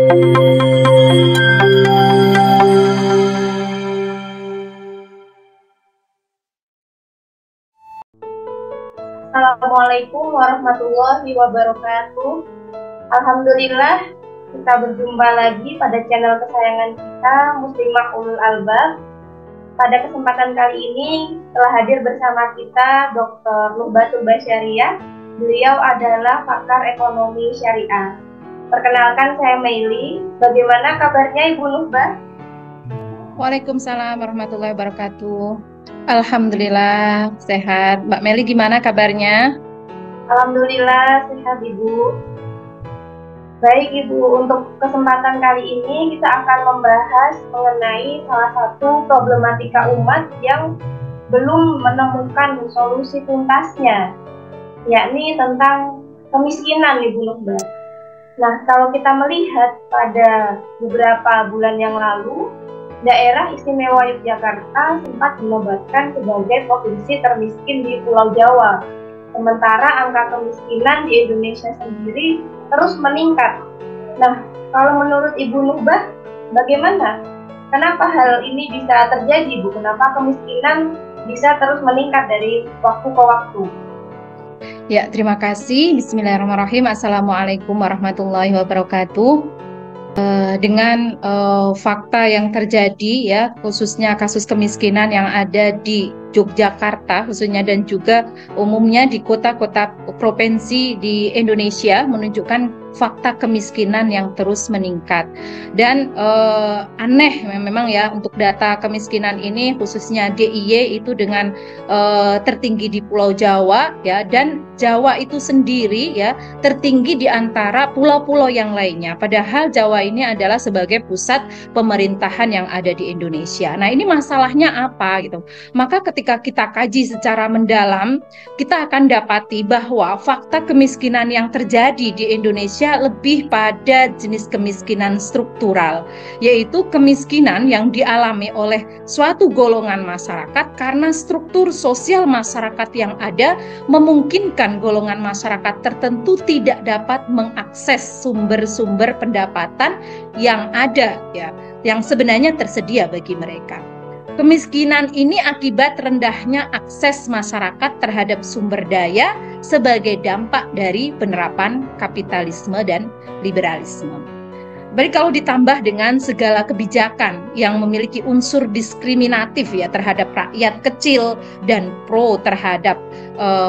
Assalamualaikum warahmatullahi wabarakatuh. Alhamdulillah kita berjumpa lagi pada channel kesayangan kita, Muslimah Ulul Albab. Pada kesempatan kali ini telah hadir bersama kita Dr. Nuhbatul Basyariah. Beliau adalah pakar ekonomi syariah. Perkenalkan, saya Meili. Bagaimana kabarnya Ibu Nuhbah? Waalaikumsalam warahmatullahi wabarakatuh. Alhamdulillah sehat. Mbak Meli gimana kabarnya? Alhamdulillah sehat Ibu. Baik Ibu, untuk kesempatan kali ini kita akan membahas mengenai salah satu problematika umat yang belum menemukan solusi tuntasnya, yakni tentang kemiskinan Ibu Nuhbah. Nah, kalau kita melihat pada beberapa bulan yang lalu, Daerah Istimewa Yogyakarta sempat dinobatkan sebagai provinsi termiskin di Pulau Jawa. Sementara angka kemiskinan di Indonesia sendiri terus meningkat. Nah, kalau menurut Ibu Nuhbah, bagaimana? Kenapa hal ini bisa terjadi, Bu? Kenapa kemiskinan bisa terus meningkat dari waktu ke waktu? Ya, terima kasih. Bismillahirrahmanirrahim. Assalamualaikum warahmatullahi wabarakatuh. Dengan fakta yang terjadi ya, khususnya kasus kemiskinan yang ada di Yogyakarta khususnya dan juga umumnya di kota-kota provinsi di Indonesia menunjukkan fakta kemiskinan yang terus meningkat. Dan aneh memang ya, untuk data kemiskinan ini khususnya DIY itu dengan tertinggi di Pulau Jawa ya, dan Jawa itu sendiri ya tertinggi di antara pulau-pulau yang lainnya. Padahal Jawa ini adalah sebagai pusat pemerintahan yang ada di Indonesia. Nah, ini masalahnya apa gitu. Maka ketika kita kaji secara mendalam, kita akan dapati bahwa fakta kemiskinan yang terjadi di Indonesia lebih pada jenis kemiskinan struktural, yaitu kemiskinan yang dialami oleh suatu golongan masyarakat karena struktur sosial masyarakat yang ada memungkinkan golongan masyarakat tertentu tidak dapat mengakses sumber-sumber pendapatan yang ada ya, yang sebenarnya tersedia bagi mereka. Kemiskinan ini akibat rendahnya akses masyarakat terhadap sumber daya sebagai dampak dari penerapan kapitalisme dan liberalisme. Baik, kalau ditambah dengan segala kebijakan yang memiliki unsur diskriminatif ya terhadap rakyat kecil dan pro terhadap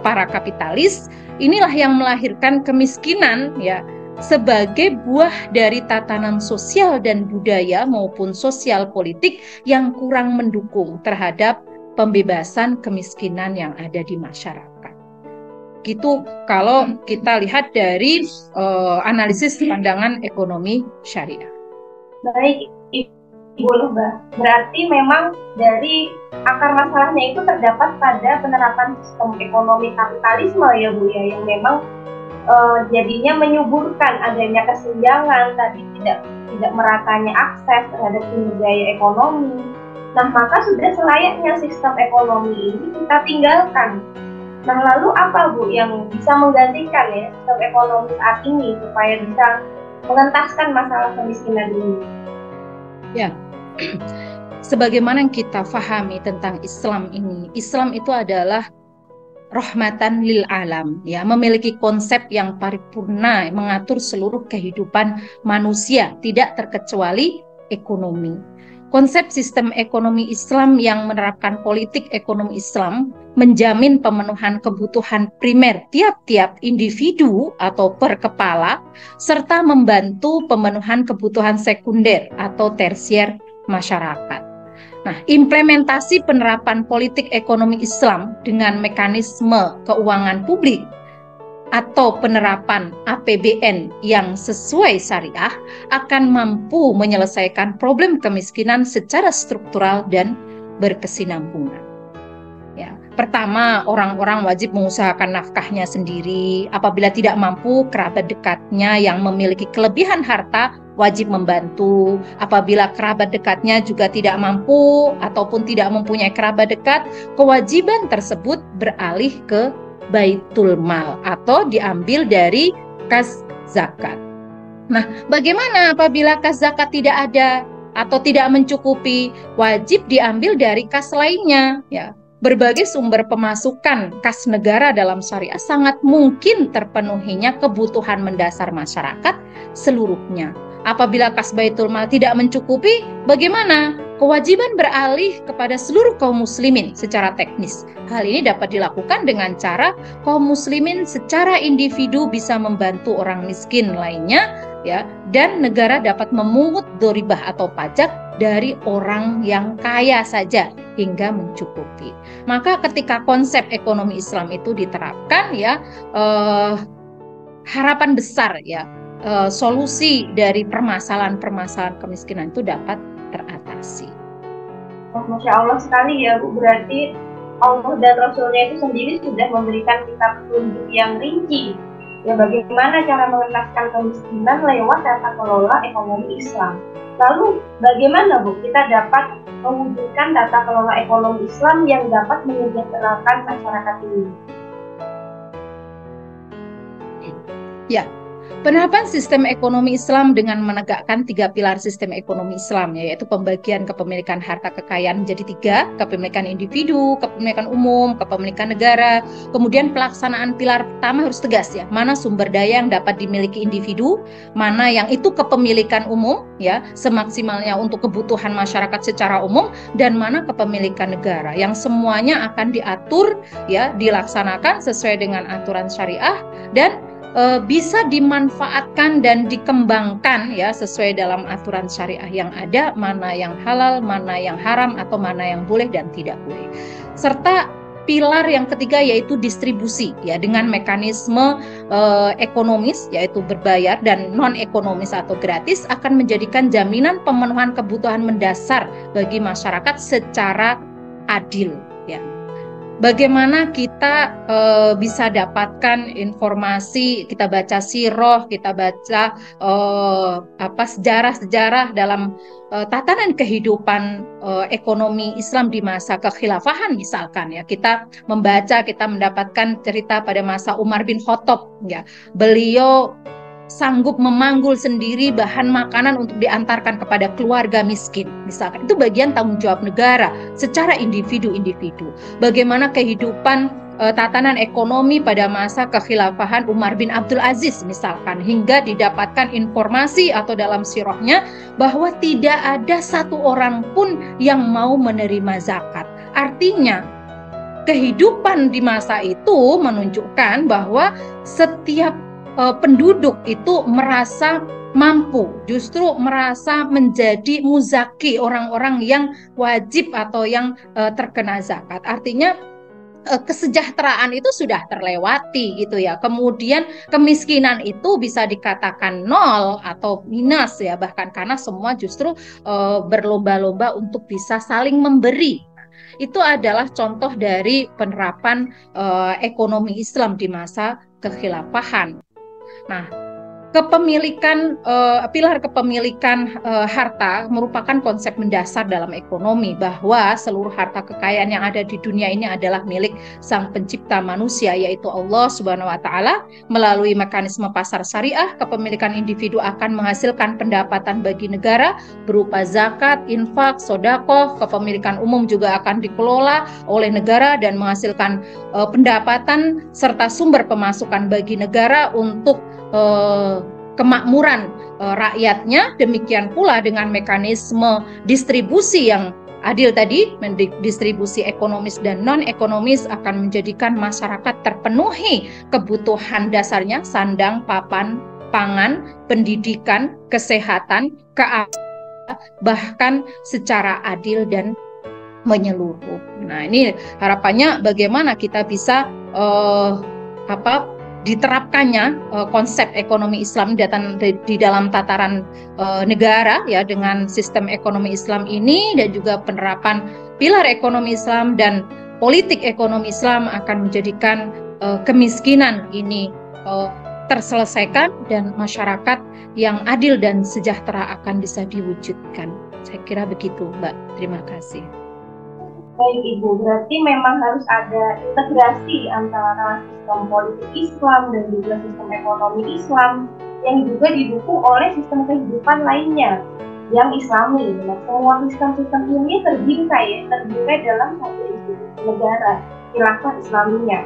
para kapitalis, inilah yang melahirkan kemiskinan ya sebagai buah dari tatanan sosial dan budaya maupun sosial politik yang kurang mendukung terhadap pembebasan kemiskinan yang ada di masyarakat. Gitu kalau kita lihat dari analisis pandangan ekonomi syariah. Baik Ibu Nuhbah, berarti memang dari akar masalahnya itu terdapat pada penerapan sistem ekonomi kapitalisme ya Bu ya, yang memang jadinya menyuburkan adanya kesenjangan, tadi tidak meratanya akses terhadap sumber daya ekonomi. Nah, maka sudah selayaknya sistem ekonomi ini kita tinggalkan. Nah, lalu apa Bu yang bisa menggantikan ya sistem ekonomi saat ini supaya bisa mengentaskan masalah kemiskinan ini? Ya, sebagaimana yang kita pahami tentang Islam ini, Islam itu adalah rahmatan lil alam ya, memiliki konsep yang paripurna mengatur seluruh kehidupan manusia tidak terkecuali ekonomi. Konsep sistem ekonomi Islam yang menerapkan politik ekonomi Islam menjamin pemenuhan kebutuhan primer tiap-tiap individu atau per kepala serta membantu pemenuhan kebutuhan sekunder atau tersier masyarakat. Nah, implementasi penerapan politik ekonomi Islam dengan mekanisme keuangan publik atau penerapan APBN yang sesuai syariah akan mampu menyelesaikan problem kemiskinan secara struktural dan berkesinambungan. Ya, pertama, orang-orang wajib mengusahakan nafkahnya sendiri. Apabila tidak mampu, kerabat dekatnya yang memiliki kelebihan harta wajib membantu. Apabila kerabat dekatnya juga tidak mampu ataupun tidak mempunyai kerabat dekat, kewajiban tersebut beralih ke Baitul Mal atau diambil dari kas zakat. Nah, bagaimana apabila kas zakat tidak ada atau tidak mencukupi? Wajib diambil dari kas lainnya, ya. Berbagai sumber pemasukan kas negara dalam syariah sangat mungkin terpenuhinya kebutuhan mendasar masyarakat seluruhnya. Apabila kas Baitul Mal tidak mencukupi, bagaimana? Kewajiban beralih kepada seluruh kaum muslimin secara teknis. Hal ini dapat dilakukan dengan cara kaum muslimin secara individu bisa membantu orang miskin lainnya, ya, dan negara dapat memungut doribah atau pajak dari orang yang kaya saja hingga mencukupi. Maka ketika konsep ekonomi Islam itu diterapkan, ya, harapan besar, ya, solusi dari permasalahan-permasalahan kemiskinan itu dapat teratasi. Oh, Masya Allah sekali ya Bu, berarti Allah dan Rasulnya itu sendiri sudah memberikan kita petunjuk yang rinci ya bagaimana cara mengentaskan kemiskinan lewat tata kelola ekonomi Islam. Lalu bagaimana Bu kita dapat mewujudkan tata kelola ekonomi Islam yang dapat menyejahterakan masyarakat ini? Ya, penerapan sistem ekonomi Islam dengan menegakkan 3 pilar sistem ekonomi Islam, yaitu pembagian kepemilikan harta kekayaan menjadi 3, kepemilikan individu, kepemilikan umum, kepemilikan negara. Kemudian pelaksanaan pilar pertama harus tegas, ya, mana sumber daya yang dapat dimiliki individu, mana yang itu kepemilikan umum, ya, semaksimalnya untuk kebutuhan masyarakat secara umum, dan mana kepemilikan negara, yang semuanya akan diatur, ya, dilaksanakan sesuai dengan aturan syariah dan bisa dimanfaatkan dan dikembangkan, ya, sesuai dalam aturan syariah yang ada, mana yang halal, mana yang haram, atau mana yang boleh dan tidak boleh. Serta pilar yang ketiga yaitu distribusi, ya, dengan mekanisme ekonomis yaitu berbayar dan non ekonomis atau gratis akan menjadikan jaminan pemenuhan kebutuhan mendasar bagi masyarakat secara adil, ya. Bagaimana kita bisa dapatkan informasi, kita baca sirah, kita baca sejarah-sejarah dalam tatanan kehidupan ekonomi Islam di masa kekhilafahan misalkan, ya, kita membaca, kita mendapatkan cerita pada masa Umar bin Khattab, ya, beliau sanggup memanggul sendiri bahan makanan untuk diantarkan kepada keluarga miskin, misalkan. Itu bagian tanggung jawab negara secara individu-individu. Bagaimana kehidupan tatanan ekonomi pada masa kekhilafahan Umar bin Abdul Aziz misalkan, hingga didapatkan informasi atau dalam sirahnya bahwa tidak ada satu orang pun yang mau menerima zakat. Artinya kehidupan di masa itu menunjukkan bahwa setiap penduduk itu merasa mampu, justru merasa menjadi muzaki, orang-orang yang wajib atau yang terkena zakat. Artinya kesejahteraan itu sudah terlewati, gitu ya. Kemudian kemiskinan itu bisa dikatakan nol atau minus, ya, bahkan karena semua justru berlomba-lomba untuk bisa saling memberi. Itu adalah contoh dari penerapan ekonomi Islam di masa kekhilafahan. Nah, pilar kepemilikan harta merupakan konsep mendasar dalam ekonomi, bahwa seluruh harta kekayaan yang ada di dunia ini adalah milik Sang Pencipta manusia, yaitu Allah Subhanahu wa Ta'ala. Melalui mekanisme pasar syariah, kepemilikan individu akan menghasilkan pendapatan bagi negara berupa zakat, infak, sedekah. Kepemilikan umum juga akan dikelola oleh negara dan menghasilkan pendapatan serta sumber pemasukan bagi negara untuk kemakmuran rakyatnya. Demikian pula dengan mekanisme distribusi yang adil tadi, distribusi ekonomis dan non ekonomis akan menjadikan masyarakat terpenuhi kebutuhan dasarnya, sandang, papan, pangan, pendidikan, kesehatan, keamanan, bahkan secara adil dan menyeluruh. Nah, ini harapannya bagaimana kita bisa diterapkannya konsep ekonomi Islam di dalam tataran negara, ya, dengan sistem ekonomi Islam ini, dan juga penerapan pilar ekonomi Islam dan politik ekonomi Islam akan menjadikan kemiskinan ini terselesaikan dan masyarakat yang adil dan sejahtera akan bisa diwujudkan. Saya kira begitu, Mbak. Terima kasih. Baik Ibu, berarti memang harus ada integrasi antara sistem politik Islam dan juga sistem ekonomi Islam yang juga didukung oleh sistem kehidupan lainnya yang Islami. Nah, semua sistem-sistem ini terbingkai dalam satu institusi negara, khilafah Islamiyah,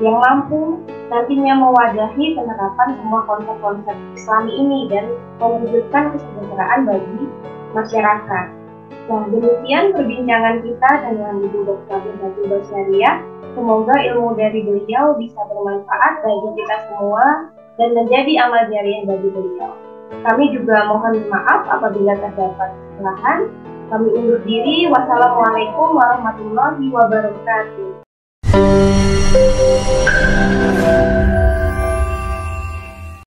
yang mampu nantinya mewadahi penerapan semua konsep-konsep Islami ini dan mewujudkan kesejahteraan bagi masyarakat. Nah, demikian perbincangan kita dengan Ibu Dr. Fatul Basyariah. Semoga ilmu dari beliau bisa bermanfaat bagi kita semua dan menjadi amal jariah bagi beliau. Kami juga mohon maaf apabila terdapat kesalahan. Kami undur diri. Wassalamualaikum warahmatullahi wabarakatuh.